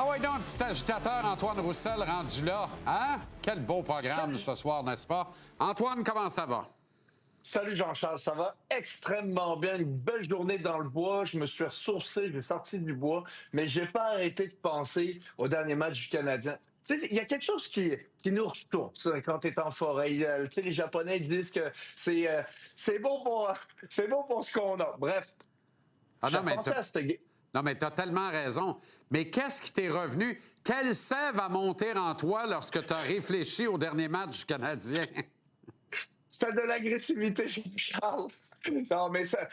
Ah ouais, donc, petit agitateur Antoine Roussel rendu là. Hein? Quel beau programme ce soir, n'est-ce pas? Antoine, comment ça va? Salut Jean-Charles, ça va extrêmement bien. Une belle journée dans le bois. Je me suis ressourcé, j'ai sorti du bois, mais j'ai pas arrêté de penser au dernier match du Canadien. Tu sais, il y a quelque chose qui nous ressource quand tu es en forêt. Tu sais, les Japonais disent que c'est bon c'est bon pour ce qu'on a. Bref, Ah j'ai non, mais pensé à cette. non, mais t'as tellement raison. Mais qu'est-ce qui t'est revenu? Quelle sève a monté en toi lorsque tu as réfléchi au dernier match du Canadien? C'était de l'agressivité, Charles. Non, mais ça,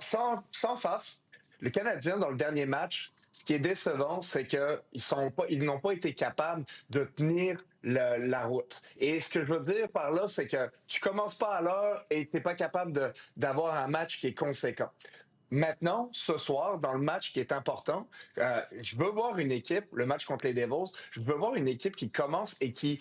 sans farce, les Canadiens, dans le dernier match, ce qui est décevant, c'est ils n'ont pas été capables de tenir la route. Et ce que je veux dire par là, c'est que tu commences pas à l'heure et tu n'es pas capable d'avoir un match qui est conséquent. Maintenant, ce soir, dans le match qui est important, je veux voir une équipe, le match contre les Devils, je veux voir une équipe qui commence et qui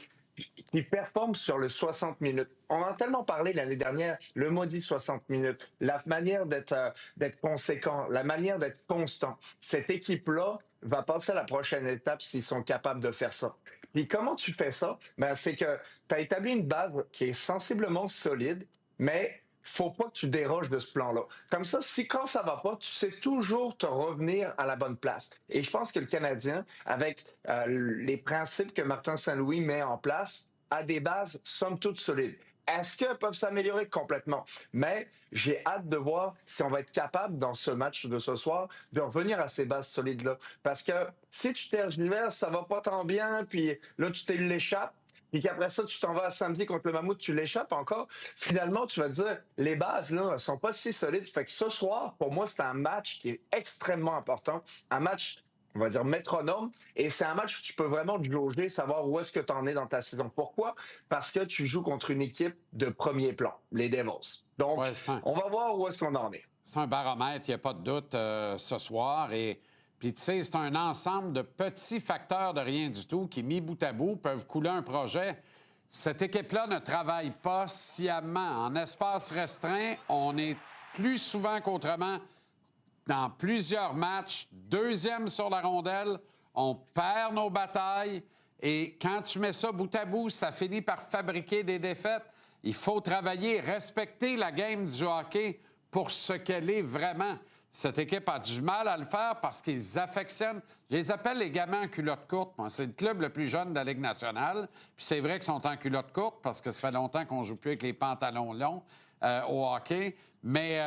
performe sur le 60 minutes. On en a tellement parlé l'année dernière, le maudit 60 minutes, la manière d'être conséquent, la manière d'être constant. Cette équipe-là va passer à la prochaine étape s'ils sont capables de faire ça. Et comment tu fais ça? Ben, c'est que tu as établi une base qui est sensiblement solide, mais faut pas que tu déroges de ce plan-là. Comme ça, si quand ça va pas, tu sais toujours te revenir à la bonne place. Et je pense que le Canadien, avec les principes que Martin Saint-Louis met en place, a des bases somme toute solides. Est-ce qu'elles peuvent s'améliorer complètement? Mais j'ai hâte de voir si on va être capable, dans ce match de ce soir, de revenir à ces bases solides-là. Parce que si tu tergiverses, ça va pas tant bien, puis là, tu l'échappes, puis qu'après ça, tu t'en vas à samedi contre le Mammouth, tu l'échappes encore. Finalement, tu vas te dire, les bases, là, sont pas si solides. Fait que ce soir, pour moi, c'est un match qui est extrêmement important. Un match, on va dire, métronome. Et c'est un match où tu peux vraiment te jauger, savoir où est-ce que tu en es dans ta saison. Pourquoi? Parce que tu joues contre une équipe de premier plan, les Devils. Donc, Ouais, on va voir où est-ce qu'on en est. c'est un baromètre, il n'y a pas de doute ce soir. Et puis, tu sais, c'est un ensemble de petits facteurs de rien du tout qui, mis bout à bout, peuvent couler un projet. Cette équipe-là ne travaille pas sciemment. En espace restreint, on est plus souvent qu'autrement dans plusieurs matchs, deuxième sur la rondelle, on perd nos batailles et quand tu mets ça bout à bout, ça finit par fabriquer des défaites. Il faut travailler, respecter la game du hockey pour ce qu'elle est vraiment. Cette équipe a du mal à le faire parce qu'ils affectionnent. Je les appelle les gamins en culotte courte. Moi, c'est le club le plus jeune de la Ligue nationale. Puis c'est vrai qu'ils sont en culotte courte parce que ça fait longtemps qu'on joue plus avec les pantalons longs au hockey. Mais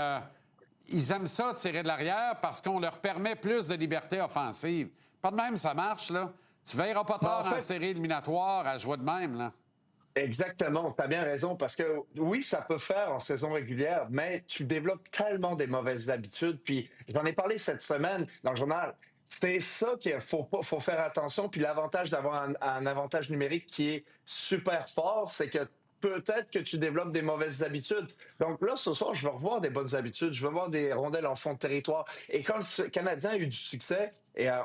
ils aiment ça, tirer de l'arrière, parce qu'on leur permet plus de liberté offensive. Pas de même, ça marche, là. Tu veilleras pas tard en série éliminatoire à jouer de même, là. Exactement, tu as bien raison, parce que oui, ça peut faire en saison régulière, mais tu développes tellement des mauvaises habitudes. Puis j'en ai parlé cette semaine dans le journal. C'est ça qu'il faut faire attention. Puis l'avantage d'avoir un avantage numérique qui est super fort, c'est que peut-être que tu développes des mauvaises habitudes. Donc là, ce soir, je veux revoir des bonnes habitudes. Je veux voir des rondelles en fond de territoire. Et quand le Canadien a eu du succès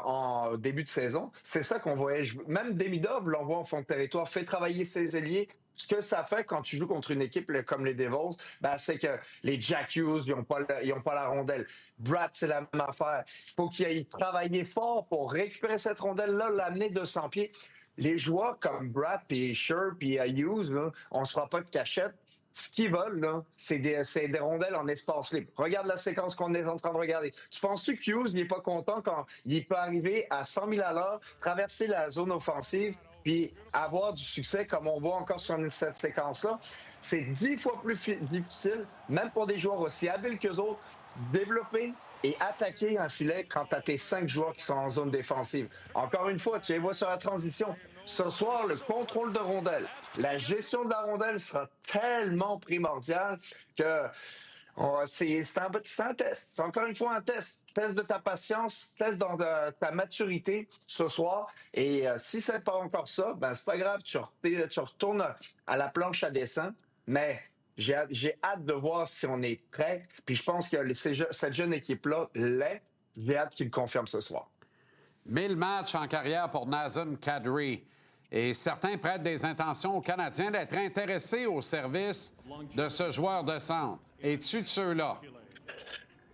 en début de saison, c'est ça qu'on voyait. Même Demidov l'envoie en fond de territoire, fait travailler ses ailiers. Ce que ça fait quand tu joues contre une équipe comme les Devils, ben, c'est que les Jack Hughes, ils ont pas la rondelle. Brad, c'est la même affaire. Il faut qu'il aille travailler fort pour récupérer cette rondelle-là, l'amener de 100 pieds. Les joueurs comme Brad, puis Sher, puis Hughes, là, on se fera pas de cachette. Ce qu'ils veulent, là, c'est des rondelles en espace libre. Regarde la séquence qu'on est en train de regarder. Tu penses-tu que Hughes, il est pas content quand il peut arriver à 100 000 à l'heure, traverser la zone offensive, puis avoir du succès comme on voit encore sur cette séquence-là? C'est 10 fois plus difficile, même pour des joueurs aussi habiles qu'eux autres, développer et attaquer un filet quand tu as tes 5 joueurs qui sont en zone défensive. Encore une fois, tu les vois sur la transition. Ce soir, le contrôle de rondelle, la gestion de la rondelle sera tellement primordiale que c'est un test. C'est encore une fois un test. Test de ta patience, test de ta maturité ce soir. Et si c'est pas encore ça, ben c'est pas grave. Tu retournes à la planche à dessin. Mais j'ai hâte de voir si on est prêt. Puis je pense que cette jeune équipe-là l'est. J'ai hâte qu'il le confirme ce soir. 1000 matchs en carrière pour Nazem Kadri. Et certains prêtent des intentions aux Canadiens d'être intéressés au service de ce joueur de centre. Es-tu de ceux-là?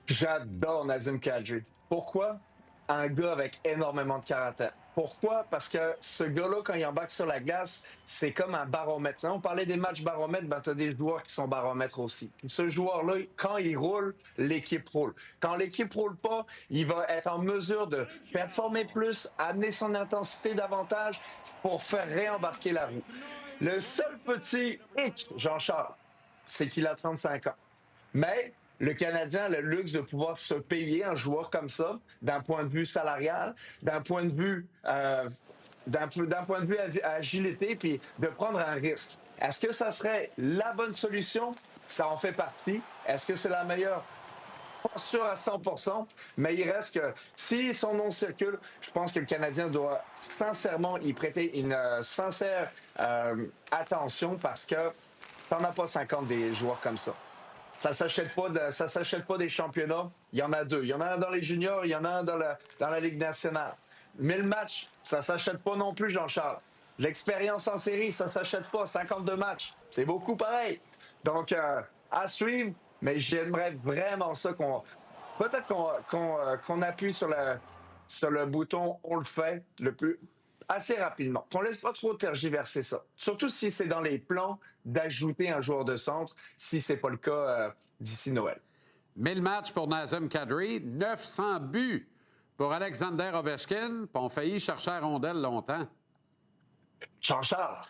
J'adore Nazem Kadri. Pourquoi? Un gars avec énormément de caractère. Pourquoi? Parce que ce gars-là, quand il embarque sur la glace, c'est comme un baromètre. Tu sais, on parlait des matchs baromètres, ben, tu as des joueurs qui sont baromètres aussi. Puis ce joueur-là, quand il roule, l'équipe roule. Quand l'équipe roule pas, il va être en mesure de performer plus, amener son intensité davantage pour faire réembarquer la roue. Le seul petit hic, Jean-Charles, c'est qu'il a 35 ans. Mais le Canadien a le luxe de pouvoir se payer un joueur comme ça, d'un point de vue salarial, d'un point de vue, d'un point de vue agilité, puis de prendre un risque. Est-ce que ça serait la bonne solution? Ça en fait partie. Est-ce que c'est la meilleure? Pas sûr à 100%, mais il reste que si son nom circule, je pense que le Canadien doit sincèrement y prêter une sincère attention parce que t'en as pas 50 des joueurs comme ça. Ça s'achète pas des championnats. Il y en a deux. Il y en a un dans les juniors, il y en a un dans la Ligue nationale. Mais le match, ça s'achète pas non plus, Jean-Charles. L'expérience en série, ça s'achète pas. 52 matchs, c'est beaucoup pareil. Donc, à suivre, mais j'aimerais vraiment ça peut-être qu'on appuie sur le bouton, on le fait le plus assez rapidement. Qu'on laisse pas trop tergiverser ça. Surtout si c'est dans les plans d'ajouter un joueur de centre, si c'est pas le cas d'ici Noël. 1000 matchs pour Nazem Kadri, 900 buts pour Alexander Ovechkin, puis on failli chercher à rondelle longtemps. Jean-Charles,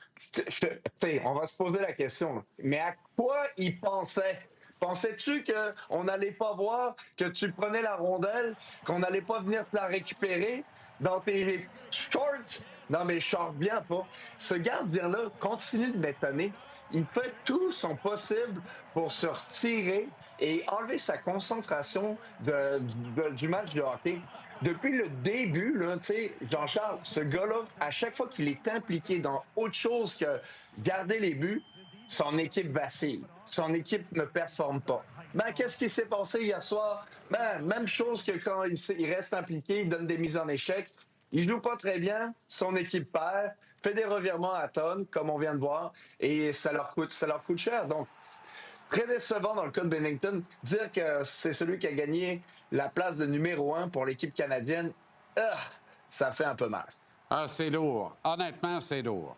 on va se poser la question, là. Mais à quoi il pensait? Pensais-tu qu'on n'allait pas voir que tu prenais la rondelle, qu'on n'allait pas venir te la récupérer dans tes shorts? Non, mais shorts bien pas. Ce gardien-là continue de m'étonner. Il fait tout son possible pour se retirer et enlever sa concentration du match de hockey. Depuis le début, là, tu sais, Jean-Charles, ce gars-là, à chaque fois qu'il est impliqué dans autre chose que garder les buts, son équipe vacille. Son équipe ne performe pas. Ben, qu'est-ce qui s'est passé hier soir? Ben, même chose que quand il reste impliqué, il donne des mises en échec. Il joue pas très bien, son équipe perd, fait des revirements à tonnes, comme on vient de voir, et ça leur coûte cher. Donc, très décevant dans le cas de Binnington. Dire que c'est celui qui a gagné la place de numéro 1 pour l'équipe canadienne, ça fait un peu mal. Ah, c'est lourd. Honnêtement, c'est lourd.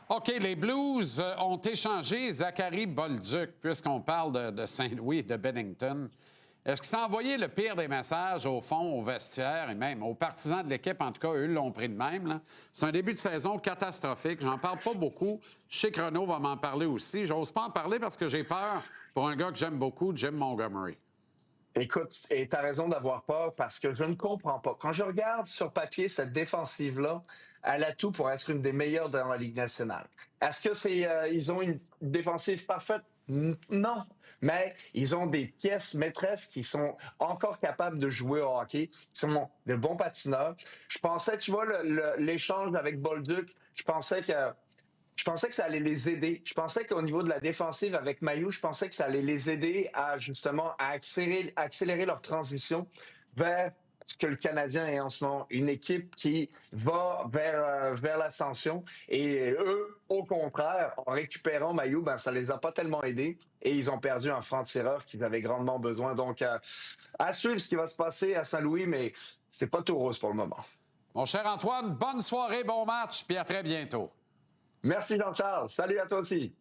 OK, les Blues ont échangé Zachary Bolduc, puisqu'on parle de Saint-Louis, de Binnington. Est-ce que ça a envoyé le pire des messages, au fond, au vestiaire et même aux partisans de l'équipe? En tout cas, eux l'ont pris de même, là. C'est un début de saison catastrophique. J'en parle pas beaucoup. Je sais que Renaud va m'en parler aussi. J'ose pas en parler parce que j'ai peur pour un gars que j'aime beaucoup, Jim Montgomery. Écoute, et tu as raison d'avoir peur parce que je ne comprends pas. Quand je regarde sur papier cette défensive-là, elle a tout pour être une des meilleures dans la Ligue nationale. Est-ce que ils ont une défensive parfaite? Non. Mais ils ont des pièces maîtresses qui sont encore capables de jouer au hockey, qui sont de bons patineurs. Je pensais, tu vois, l'échange avec Bolduc, je pensais que ça allait les aider. Je pensais qu'au niveau de la défensive avec Mailloux, je pensais que ça allait les aider à justement à accélérer leur transition vers ce que le Canadien est en ce moment, une équipe qui va vers l'ascension. Et eux, au contraire, en récupérant Mailloux, ben, ça les a pas tellement aidés et ils ont perdu un franc-tireur qu'ils avaient grandement besoin. Donc, à suivre ce qui va se passer à Saint-Louis, mais c'est pas tout rose pour le moment. Mon cher Antoine, bonne soirée, bon match, puis à très bientôt. Merci Jean-Charles. Salut à toi aussi.